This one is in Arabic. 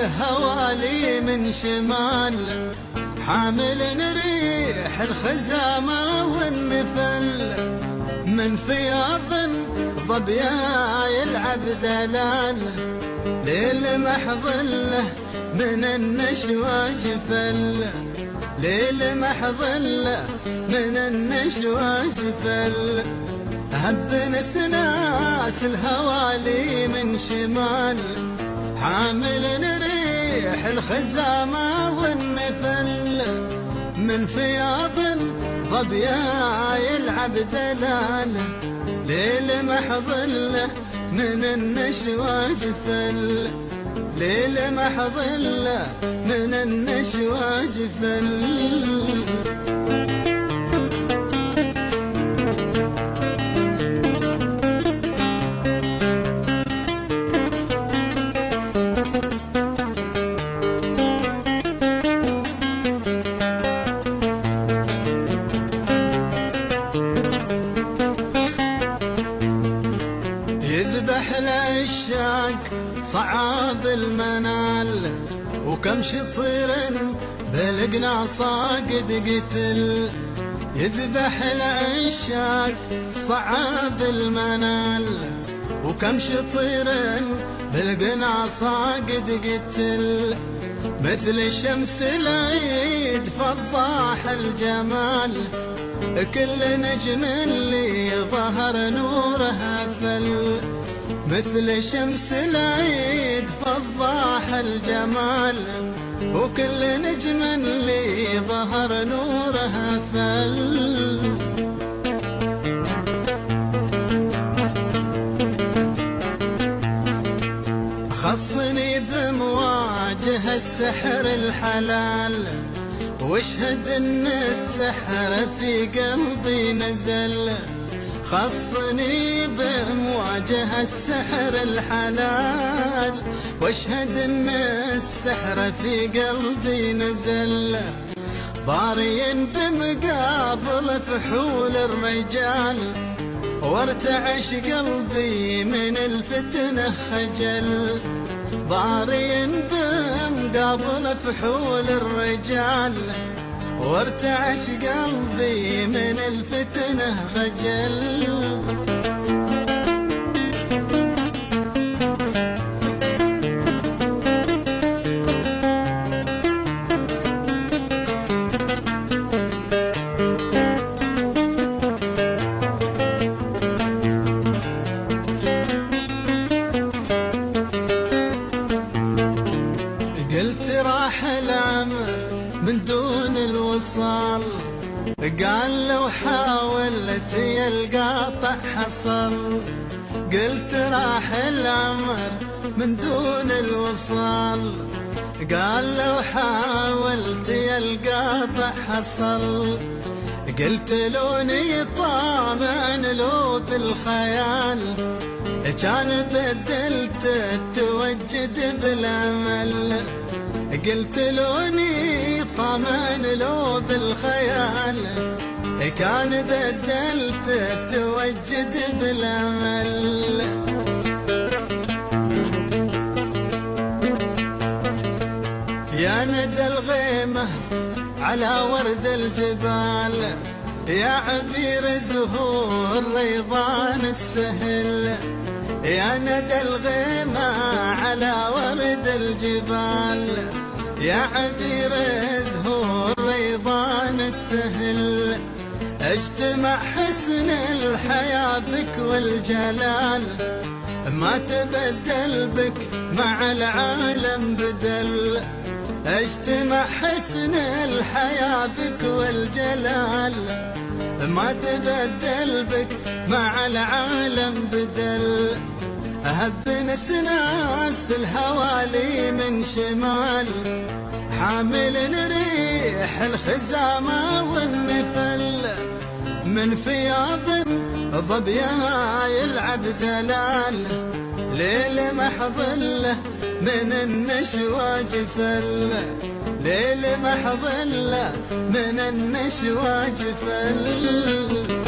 الهوالي من شمال، حامل ريح الخزامة والنفل، من فياض ظبيا يلعب دلال، ليل محظله من النشوى جفل، ليل محظله من النشوى جفل. هب نسناس الهوالي من شمال، حامل ريح الخزامة والنفل، من فياض ظبيا يلعب دلال، ليل محظله من النشوى جفل، ليل محظله من النشوى جفل. يذبح العشاق صعاب المنال، وكم شطير بالقناصة قد قتل. يذبح العشاق صعاب المنال، وكم شطير بالقناصة قد قتل. مثل شمس العيد فضاح الجمال، كل نجم اللي ظهر نورها فل. مثل شمس العيد فضاح الجمال، وكل نجم اللي ظهر نورها فل. خصني بمواجه السحر الحلال، واشهد ان السحر في قلبي نزل. خصني بمواجه السحر الحلال، واشهد ان السحر في قلبي نزل. ضاري بمقابل فحول الرجال، وارتعش قلبي من الفتنة خجل. ضاري بمقابل فحول الرجال، وارتعش قلبي من الفتنة خجل. قلت راح العمر من دون الوصال، قال لو حاولت القاطع حصل. قلت راح العمر من دون الوصال، قال لو حاولت القاطع حصل. قلت لوني طامع لو بالخيال، كان بدلت التوجد بالامل. قلت لوني طمع لو بالخيال، كان بدلت التوجد بالامل. يا ندى الغيمة على ورد الجبال، يا عبير زهور ريضان السهل. يا ندى الغيمة على ورد الجبال، يا عبير زهور ريضان السهل. اجتمع حسن الحياة بك والجلال، ما تبدل بك مع العالم بدل. اجتمع حسن الحياة بك والجلال، ما تبدل بك مع العالم بدل. أهب نسناس الهوالي من شمال، حامل ريح الخزامة والنفل، من فياض ظبيا يلعب دلال، ليل محظله من النشوى جفل، ليل محظله من النشوى جفل.